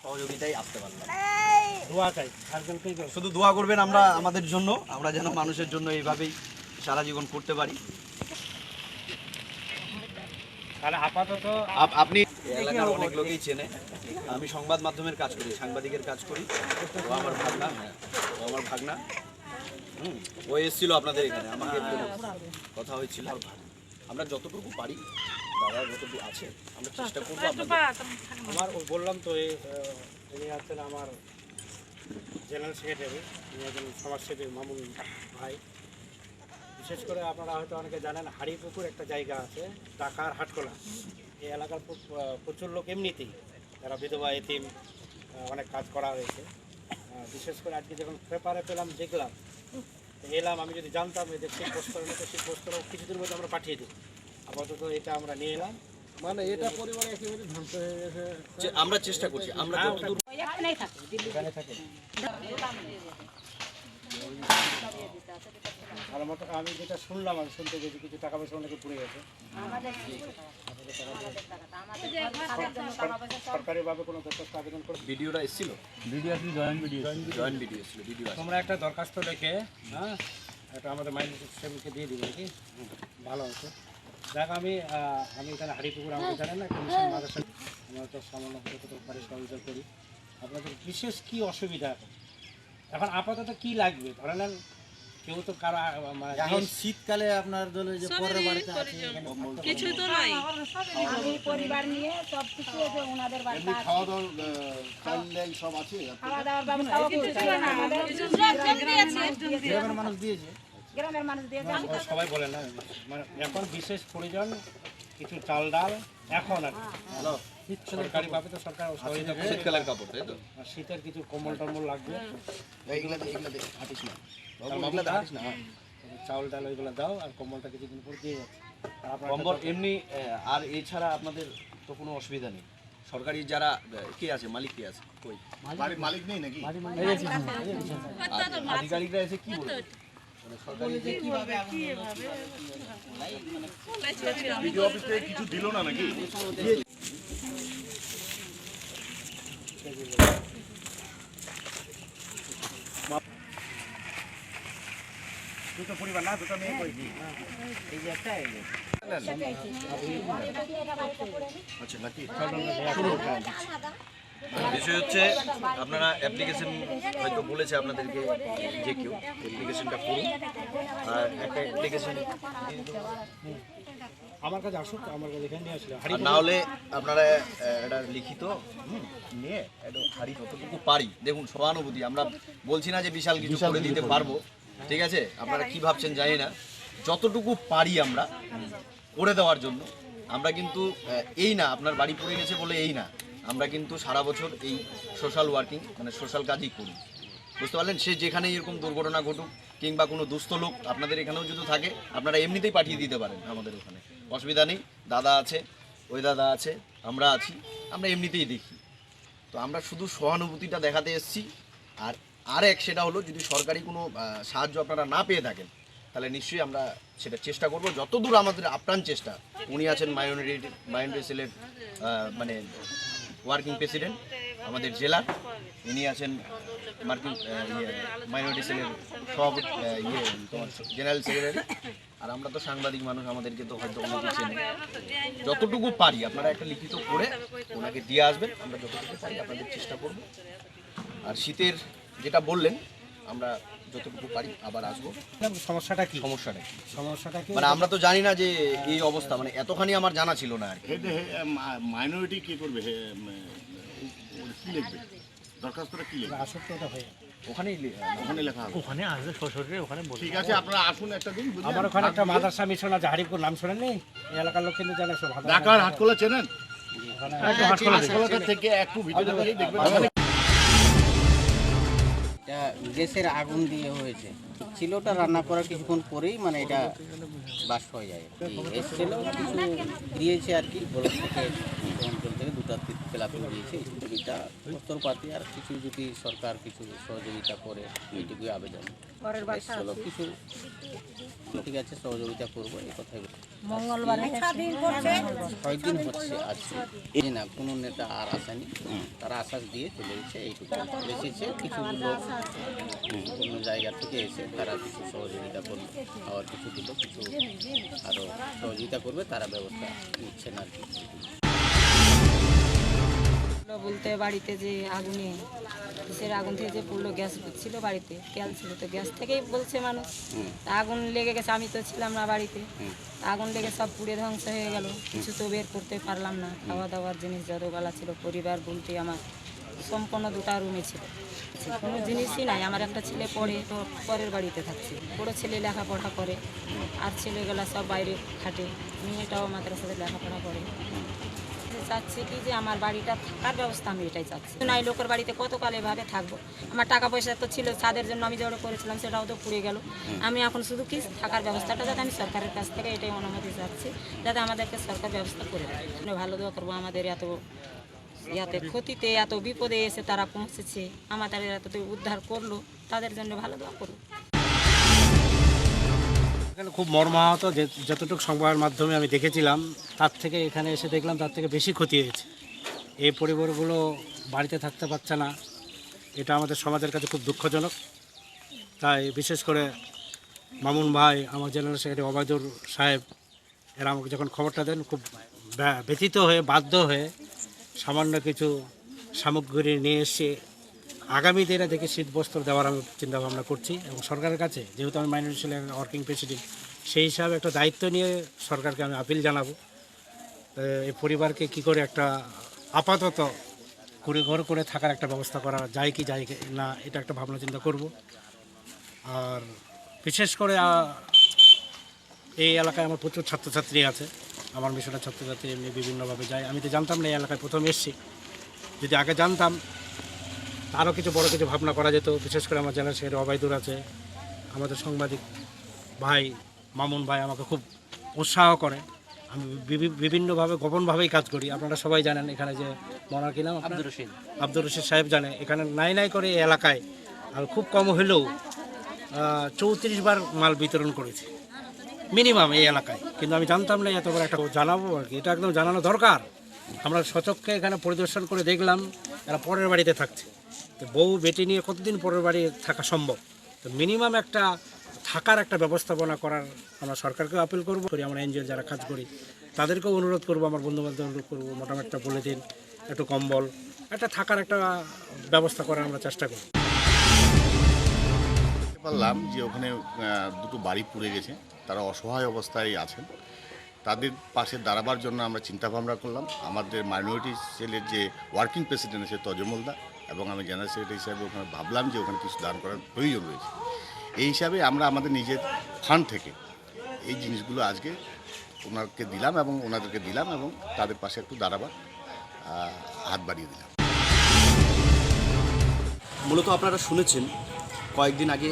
সহযোগিতায় আসতে পারলাম। শুধু দোয়া করবেন আমরা আমাদের জন্য, আমরা যেন মানুষের জন্য এইভাবেই সারা জীবন করতে পারি। আপাতত আপনি এলাকার অনেক লোকই চেনে, আমি সংবাদ মাধ্যমের কাজ করি, সাংবাদিকের কাজ করি। ও আমার ভাগনা, ও আমার ভাগনা। ও এসেছিল আপনাদের এখানে, আমাকে কথা হয়েছিল। আমরা যতটুকু পারি, দাদা যতটুকু আছে আমরা চেষ্টা করবো। আমার বললাম তো, ইনি আছেন আমার জেনারেল সেক্রেটারি, ইনি একজন সমাজসেবী মামুন ভাই। বিশেষ করে আপনারা হয়তো অনেকে জানেন, হাড়িপুকুর একটা জায়গা আছে ঢাকার হাটখোলা। এই এলাকার প্রচুর লোক এমনিতেই, যারা বিধবা এতিম, অনেক কাজ করা হয়েছে। বিশেষ করে আজকে যখন পেপারে পেলাম, দেখলাম, এলাম। আমি যদি জানতাম এদের সেই বস্ত্র নিতে, সেই বস্ত্র কিছুদিনের মধ্যে আমরা পাঠিয়ে দিই। আপাতত এটা আমরা নিয়ে এলাম। মানে এটা পরিবারে একেবারে ধ্বংস হয়ে গেছে। আমরা চেষ্টা করছি, আমরা যতদূর এখানে থাকে। আর আমি যেটা শুনলাম, আমি শুনতে গেছি কিছু টাকা পয়সা অনেকে পুড়ে গেছে। সরকারিভাবে কোনো দরখাস্ত আবেদন করে ভিডিওটা এসেছিল, ভিডিও আসলে জয়েন্ট ভিডিও এসেছিল, ভিডিও তোমরা একটা দরখাস্ত লিখে, হ্যাঁ, এটা আমাদের মাইন্ড সিস্টেমকে দিয়ে দিবে কি ভালো হতো। দেখ, আমি এখানে হাড়িপুকুর, আমাকে জানেন না, একটা মিশন মাদ্রাসা, আমরা তো সামান্য যতটুকু পারি সহযোগিতা করি। আপনাদের বিশেষ কি অসুবিধা এখন আপাতত কি লাগবে? ধরে নেন কেউ তো কারো এখন শীতকালে আপনার দলে যে পরের বাড়িতে আছে কিছু তো নাই, আমি পরিবার নিয়ে সব কিছু আছে, ওনাদের বাড়িতে খাওয়া দাওয়া চাল সব আছে, খাওয়া দাওয়ার ব্যবস্থা কিছু ছিল না। আমাদের গ্রামের মানুষ দিয়েছে, গ্রামের মানুষ দিয়েছে। সবাই বলে না, মানে এখন বিশেষ প্রয়োজন কিছু চাল ডাল এখন আর সরকারি ভাবে তো সরকার সহযোগিতা করে। শীতকালের কাপড়, তাই তো? শীতের কিছু কম্বল টম্বল লাগবে, হাঁটিস না, চাউল ডাল ওইগুলো দাও, আর কম্বলটা কিছুদিন পর দিয়ে যাচ্ছে। কম্বল এমনি। আর এছাড়া আপনাদের তো কোনো অসুবিধা নেই। সরকারি যারা কে আছে, মালিক কে আছে? কই মালিক নেই নাকি? আধিকারিকরা এসে কি বলে? ভিডিও অফিস থেকে কিছু দিল না নাকি? দুটো পরিবার না, দুটো মেয়ে করেছি, এই যে একটা আচ্ছা নাকি? বিষয় হচ্ছে আপনারা অ্যাপ্লিকেশন হয়তো বলেছে আপনাদেরকে যে কেউ অ্যাপ্লিকেশনটা করুন, আর একটা অ্যাপ্লিকেশন আমার কাছে আসুক, আমার কাছে এখানে নিয়ে আসলে না হলে আপনারা এটা লিখিত নিয়ে একটা হাড়ি যতটুকু পারি। দেখুন, সহানুভূতি, আমরা বলছি না যে বিশাল কিছু করে দিতে পারবো, ঠিক আছে? আপনারা কি ভাবছেন জানি না, যতটুকু পারি আমরা করে দেওয়ার জন্য। আমরা কিন্তু এই না আপনার বাড়ি পড়ে গেছে বলে এই না, আমরা কিন্তু সারা বছর এই সোশ্যাল ওয়ার্কিং, মানে সোশ্যাল কাজই করি, বুঝতে পারলেন? সে যেখানে এরকম দুর্ঘটনা ঘটুক কিংবা কোনো দুস্থ লোক আপনাদের এখানেও যদি থাকে, আপনারা এমনিতেই পাঠিয়ে দিতে পারেন আমাদের ওখানে, অসুবিধা নেই। দাদা আছে, ওই দাদা আছে, আমরা আছি, আমরা এমনিতেই দেখি। তো আমরা শুধু সহানুভূতিটা দেখাতে এসেছি। আর এক সেটা হলো, যদি সরকারি কোনো সাহায্য আপনারা না পেয়ে থাকেন, তাহলে নিশ্চয়ই আমরা সেটা চেষ্টা করব, যতদূর আমাদের আপ্রাণ চেষ্টা। উনি আছেন মাইনরিটি সেলের মানে ওয়ার্কিং প্রেসিডেন্ট আমাদের জেলার, ইনি আছেন মাইনরিটি সেলের সভাপতি, জেনারেল সেক্রেটারি। আর আমরা তো সাংবাদিক মানুষ, আমাদেরকে তো হয়তো কোনো কিছু নেই। যতটুকু পারি আপনারা একটা লিখিত করে ওনাকে দিয়ে আসবেন, আমরা যতটুকু পারি আপনাদের চেষ্টা করব। আর শীতের যেটা বললেন, আমরা যতটুকু পারি আবার আসবো। সমস্যাটা কি? সমস্যাটা কি মানে আমরা তো জানি না যে এই অবস্থা, মানে এতখানি আমার জানা ছিল না আর কি। মাইনরিটি কি করবে, কি লিখবে দরখাস্তটা, কি লিখবে? আসুক তো এটা হয়ে ওখানেই লেখা হবে, ওখানে আসবে শ্বশুরে, ওখানে ঠিক আছে। আপনারা আসুন একটা দিন। আমার ওখানে একটা মাদ্রাসা মিশন আছে, হাড়িপুর, নাম শোনেননি? এই এলাকার লোক কিন্তু জানে সব। ঢাকার হাটখোলা চেনেন? হাটখোলা থেকে একটু ভিতরে দেখবেন, গ্যাসের আগুন দিয়ে হয়েছে। ছিলটা রান্না করার কিছুক্ষণ পরেই মানে এটা বাষ্প হয়ে যায়। এসছিল কিছু দিয়েছে আর কি, ব্লক থেকে অঞ্চল থেকে 2টা তেলাপি দিয়েছে, এই ছবিটা উত্তরপাতি আর কিছু যদি সরকার কিছু সহযোগিতা করে এইটুকুই আবেদন। পরের বার চলো কিছু ঠিক আছে, সহযোগিতা করবো এই কথাই। মঙ্গলবার 6 দিন হচ্ছে আজকে, এই না কোনো নেতা আর আসেনি, তারা আশ্বাস দিয়ে চলে গেছে। এইটুকু এসেছে কিছু লোক অন্য জায়গা থেকে এসে তারা কিছু সহযোগিতা করবে, খাওয়ার কিছু দিল, কিছু আরও সহযোগিতা করবে, তারা ব্যবস্থা নিচ্ছে না আর কি। বলতে বাড়িতে যে আগুনে কিসের আগুন থেকে যে পড়লো, গ্যাস ছিল বাড়িতে, তেল ছিল, তো গ্যাস থেকেই বলছে মানুষ। তা আগুন লেগে গেছে, আমি তো ছিলাম না বাড়িতে, আগুন লেগে সব পুড়ে ধ্বংস হয়ে গেল, কিছু তো বের করতে পারলাম না। খাওয়া দাওয়ার জিনিস যতবেলা ছিল, পরিবার বলতে আমার সম্পূর্ণ 2টা রুমে ছিল, কোনো জিনিসই নাই। আমার একটা ছেলে পড়ে, তো পরের বাড়িতে থাকছে, বড়ো ছেলে লেখাপড়া করে, আর ছেলেগুলা সব বাইরে খাটে, মেয়েটাও মাদ্রাসাতে লেখাপড়া করে। চাচ্ছি কি যে আমার বাড়িটা থাকার ব্যবস্থা, আমি এটাই চাচ্ছি। নাই লোকের বাড়িতে কতকাল এভাবে থাকবো, আমার টাকা পয়সা তো ছিল, ছাদের জন্য আমি জড়ো করেছিলাম, সেটাও তো পুড়ে গেল। আমি এখন শুধু কি থাকার ব্যবস্থাটা যাতে আমি সরকারের কাছ থেকে এটাই অনুমতি চাচ্ছি, যাতে আমাদেরকে সরকার ব্যবস্থা করে দেয়। ভালো দোয়া করবো, আমাদের ইয়াতে ক্ষতিতে এত বিপদে এসে তারা পৌঁছেছে, আমাদের এত উদ্ধার করলো, তাদের জন্য ভালো দোয়া করবো। এখানে খুব মর্মাহত, যতটুকু সংবাদের মাধ্যমে আমি দেখেছিলাম তার থেকে এখানে এসে দেখলাম তার থেকে বেশি ক্ষতি হয়েছে। এই পরিবারগুলো বাড়িতে থাকতে পারছে না, এটা আমাদের সমাজের কাছে খুব দুঃখজনক। তাই বিশেষ করে মামুন ভাই, আমার জেনারেল সেক্রেটারি ওবায়দুর সাহেব, এরা আমাকে যখন খবরটা দেন, খুব ব্যথিত হয়ে বাধ্য হয়ে সামান্য কিছু সামগ্রী নিয়ে এসে আগামী দিনে দেখে শীতবস্ত্র দেওয়ার আমি চিন্তাভাবনা করছি। এবং সরকারের কাছে, যেহেতু আমি মাইনরিটি সেলের ওয়ার্কিং প্রেসিডেন্ট, সেই হিসাবে একটা দায়িত্ব নিয়ে সরকারকে আমি আপিল জানাবো, এই পরিবারকে কি করে একটা আপাতত ঘর করে থাকার একটা ব্যবস্থা করা যায় কি যায় না, এটা একটা ভাবনা চিন্তা করব। আর বিশেষ করে এই এলাকায় আমার প্রচুর ছাত্রছাত্রী আছে, আমার মিশনের ছাত্রছাত্রী এমনি বিভিন্নভাবে যায়। আমি তো জানতাম না এই এলাকায় প্রথম এসেছি, যদি আগে জানতাম আরও কিছু বড় কিছু ভাবনা করা যেত। বিশেষ করে আমার জেনারেল সেক্রেটারি ওবায়দুর আছে, আমাদের সাংবাদিক ভাই মামুন ভাই আমাকে খুব উৎসাহ করে। আমি বিভিন্নভাবে গোপনভাবেই কাজ করি, আপনারা সবাই জানেন। এখানে যে মনার কি নাম, আব্দুর রশিদ সাহেব জানে, এখানে নাই করে এই এলাকায় আর খুব কম হলেও 34 বার মাল বিতরণ করেছি মিনিমাম এই এলাকায়। কিন্তু আমি জানতাম না, এত বড় একটা জানাবো আর কি, এটা একদম জানানো দরকার। আমরা সচক্ষে এখানে পরিদর্শন করে দেখলাম এরা পরের বাড়িতে থাকছে, তো বউ বেটি নিয়ে কতদিন পরের বাড়ি থাকা সম্ভব? তো মিনিমাম একটা থাকার একটা ব্যবস্থাপনা করার আমরা সরকারকেও আপিল করবো, আমরা এনজিও যারা কাজ করি তাদেরকেও অনুরোধ করবো, আমার বন্ধুবান্ধব অনুরোধ করবো, মোটামুটি একটা বলে দিন, একটু কম্বল, একটা থাকার একটা ব্যবস্থা করার আমরা চেষ্টা করি। পারলাম যে ওখানে 2টো বাড়ি পুড়ে গেছে, তারা অসহায় অবস্থায় আছেন, তাদের পাশে দাঁড়াবার জন্য আমরা চিন্তা ভাবনা করলাম। আমাদের মাইনরিটি সেলের যে ওয়ার্কিং প্রেসিডেন্ট আছে তজমুলদা এবং আমি জেনারেল সেক্রেটারি হিসাবে ওখানে ভাবলাম যে ওখানে কিছু দান করার প্রয়োজন রয়েছে। এই হিসাবে আমরা আমাদের নিজের ফান্ড থেকে এই জিনিসগুলো আজকে ওনাকে দিলাম এবং ওনাদেরকে দিলাম এবং তাদের পাশে একটু দাঁড়াবার হাত বাড়িয়ে দিলাম। মূলত আপনারা শুনেছেন কয়েকদিন আগে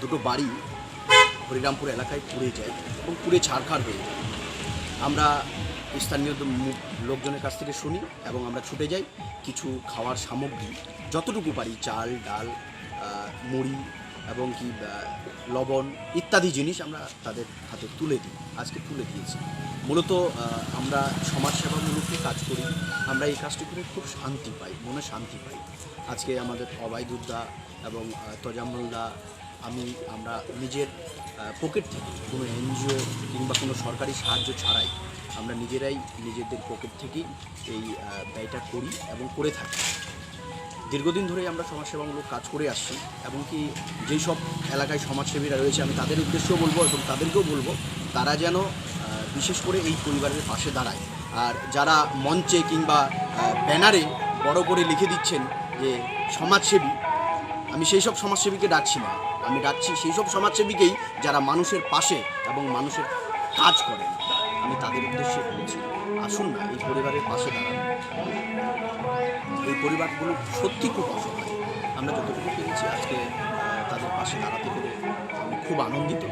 2টো বাড়ি হরিরামপুর এলাকায় পুড়ে যায় এবং পুড়ে ছারখার হয়ে যায়। আমরা স্থানীয় লোকজনের কাছ থেকে শুনি এবং আমরা ছুটে যাই, কিছু খাওয়ার সামগ্রী যতটুকু পারি, চাল ডাল মুড়ি এবং কি লবণ ইত্যাদি জিনিস আমরা তাদের হাতে তুলে দিই, আজকে তুলে দিয়েছি। মূলত আমরা সমাজসেবামূলক কাজ করি, আমরা এই কাজটি করে খুব শান্তি পাই, মনে শান্তি পাই। আজকে আমাদের ওবায়দুদ্দা এবং তজামুলদা আমরা নিজের পকেট থেকে, কোনো এনজিও কিংবা কোনো সরকারি সাহায্য ছাড়াই আমরা নিজেরাই নিজেদের পকেট থেকেই এই ব্যয়টা করি এবং করে থাকি। দীর্ঘদিন ধরেই আমরা সমাজসেবামূলক কাজ করে আসছি এবং কি যেই সব এলাকায় সমাজসেবীরা রয়েছে আমি তাদের উদ্দেশ্যেও বলবো এবং তাদেরকেও বলবো তারা যেন বিশেষ করে এই পরিবারের পাশে দাঁড়ায়। আর যারা মঞ্চে কিংবা ব্যানারে বড় করে লিখে দিচ্ছেন যে সমাজসেবী, আমি সেই সব সমাজসেবীকে ডাকছি না, আমি ডাকছি সেই সব সমাজসেবীকেই যারা মানুষের পাশে এবং মানুষের কাজ করেন। আমি তাদের উদ্দেশ্যে বলছি, আসুন না এই পরিবারের পাশে দাঁড়ান। এই পরিবারগুলো সত্যি খুব অসহায়, আমরা যতটুকু পেরেছি আজকে তাদের পাশে দাঁড়াতে পেরে আমি খুব আনন্দিত।